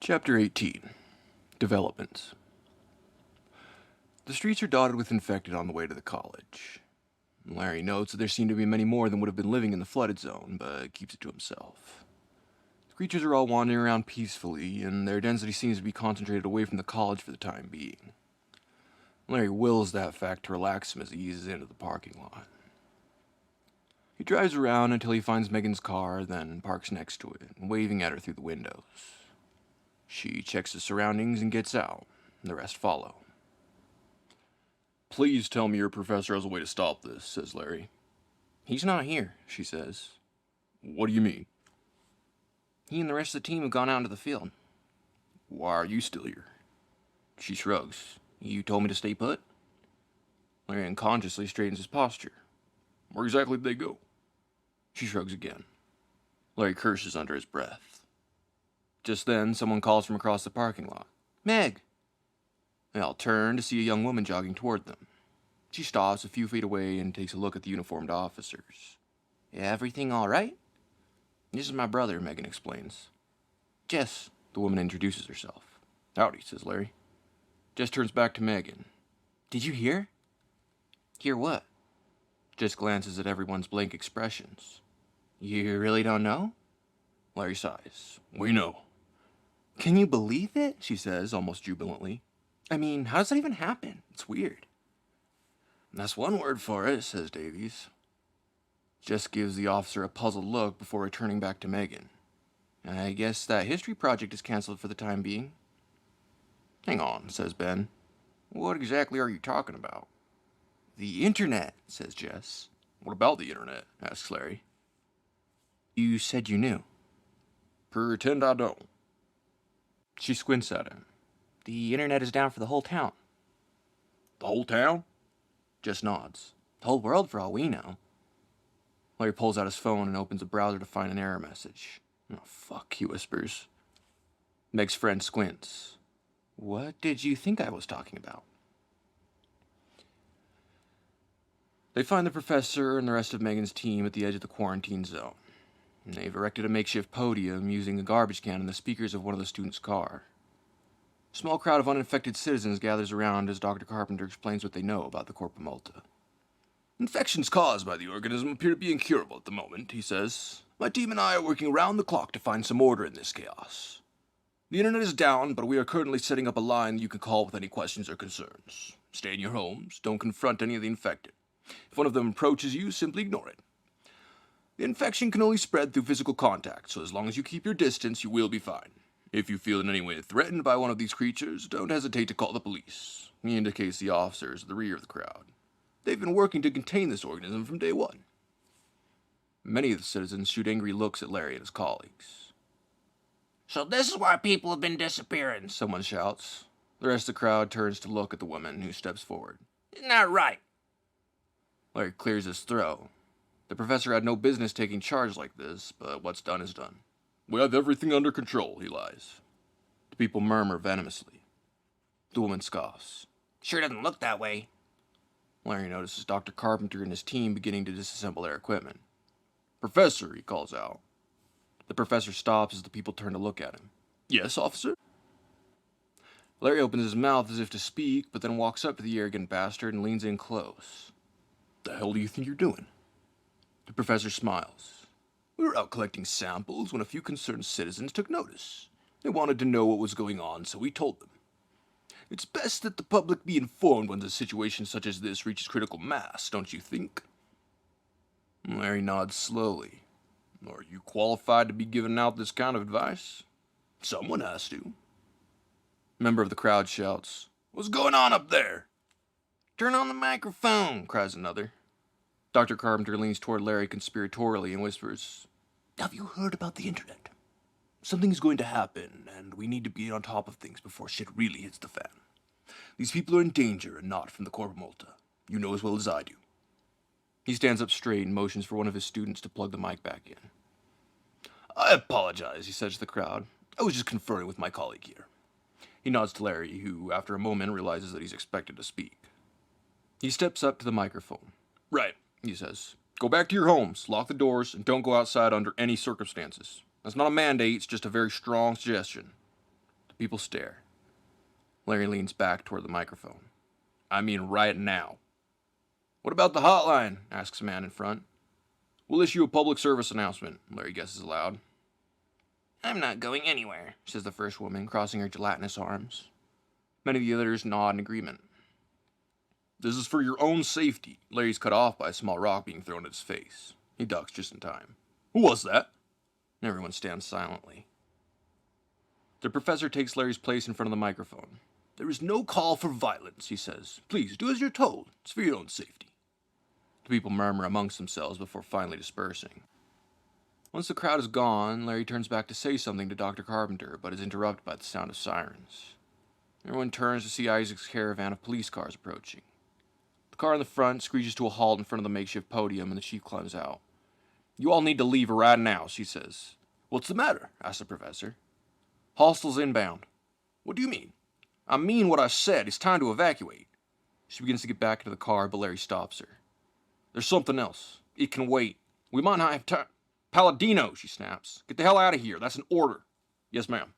Chapter 18. Developments. The streets are dotted with infected on the way to the college. Larry notes that there seem to be many more than would have been living in the flooded zone, but keeps it to himself. The creatures are all wandering around peacefully, and their density seems to be concentrated away from the college for the time being. Larry wills that fact to relax him as he eases into the parking lot. He drives around until he finds Megan's car, then parks next to it, waving at her through the windows. She checks the surroundings and gets out. The rest follow. "Please tell me your professor has a way to stop this," says Larry. "He's not here," she says. "What do you mean?" "He and the rest of the team have gone out into the field." "Why are you still here?" She shrugs. "You told me to stay put?" Larry unconsciously straightens his posture. "Where exactly did they go?" She shrugs again. Larry curses under his breath. Just then, someone calls from across the parking lot. "Meg!" They all turn to see a young woman jogging toward them. She stops a few feet away and takes a look at the uniformed officers. "Everything all right?" "This is my brother," Megan explains. "Jess," the woman introduces herself. "Howdy," says Larry. Jess turns back to Megan. "Did you hear?" "Hear what?" Jess glances at everyone's blank expressions. "You really don't know?" Larry sighs. "We know." "Can you believe it?" she says, almost jubilantly. "I mean, how does that even happen? It's weird." "That's one word for it," says Davies. Jess gives the officer a puzzled look before returning back to Megan. "I guess that history project is canceled for the time being." "Hang on," says Ben. "What exactly are you talking about?" "The internet," says Jess. "What about the internet?" asks Larry. "You said you knew." "Pretend I don't." She squints at him. "The internet is down for the whole town." "The whole town?" Jess nods. "The whole world for all we know." Larry pulls out his phone and opens a browser to find an error message. "Oh, fuck," he whispers. Meg's friend squints. "What did you think I was talking about?" They find the professor and the rest of Megan's team at the edge of the quarantine zone. They've erected a makeshift podium using a garbage can and the speakers of one of the students' car. A small crowd of uninfected citizens gathers around as Dr. Carpenter explains what they know about the Corpus Multa. "Infections caused by the organism appear to be incurable at the moment," he says. "My team and I are working around the clock to find some order in this chaos. The internet is down, but we are currently setting up a line you can call with any questions or concerns. Stay in your homes, don't confront any of the infected. If one of them approaches you, simply ignore it. The infection can only spread through physical contact, so as long as you keep your distance, you will be fine. If you feel in any way threatened by one of these creatures, don't hesitate to call the police." He indicates the officers at the rear of the crowd. "They've been working to contain this organism from day one." Many of the citizens shoot angry looks at Larry and his colleagues. "So this is why people have been disappearing," someone shouts. The rest of the crowd turns to look at the woman, who steps forward. "Isn't that right?" Larry clears his throat. The professor had no business taking charge like this, but what's done is done. "We have everything under control," he lies. The people murmur venomously. The woman scoffs. "Sure doesn't look that way." Larry notices Dr. Carpenter and his team beginning to disassemble their equipment. "Professor," he calls out. The professor stops as the people turn to look at him. "Yes, officer?" Larry opens his mouth as if to speak, but then walks up to the arrogant bastard and leans in close. "The hell do you think you're doing?" The professor smiles. "We were out collecting samples when a few concerned citizens took notice. They wanted to know what was going on, so we told them. It's best that the public be informed when a situation such as this reaches critical mass, don't you think?" Larry nods slowly. "Are you qualified to be giving out this kind of advice?" "Someone has to." A member of the crowd shouts, "What's going on up there?" "Turn on the microphone," cries another. Dr. Carpenter leans toward Larry conspiratorially and whispers, "Have you heard about the internet? Something is going to happen, and we need to be on top of things before shit really hits the fan. These people are in danger and not from the Corpus Multa. You know as well as I do." He stands up straight and motions for one of his students to plug the mic back in. "I apologize," he says to the crowd. "I was just conferring with my colleague here." He nods to Larry, who, after a moment, realizes that he's expected to speak. He steps up to the microphone. "Right," he says. "Go back to your homes, lock the doors, and don't go outside under any circumstances. That's not a mandate, it's just a very strong suggestion." The people stare. Larry leans back toward the microphone. I mean right now. What about the hotline? Asks a man in front. We'll issue a public service announcement, Larry guesses aloud. I'm not going anywhere, says the first woman, crossing her gelatinous arms. Many of the others nod in agreement. This is for your own safety. Larry's cut off by a small rock being thrown at his face. He ducks just in time. Who was that? Everyone stands silently. The professor takes Larry's place in front of the microphone. There is no call for violence, he says. Please, do as you're told. It's for your own safety. The people murmur amongst themselves before finally dispersing. Once the crowd is gone, Larry turns back to say something to Dr. Carpenter, but is interrupted by the sound of sirens. Everyone turns to see Isaac's caravan of police cars approaching. The car in the front screeches to a halt in front of the makeshift podium, and the chief climbs out. You all need to leave right now, she says. What's the matter? Asks the professor. Hostiles inbound. What do you mean? I mean what I said. It's time to evacuate. She begins to get back into the car, but Larry stops her. There's something else. It can wait. We might not have time. Palladino, she snaps. Get the hell out of here. That's an order. Yes, ma'am.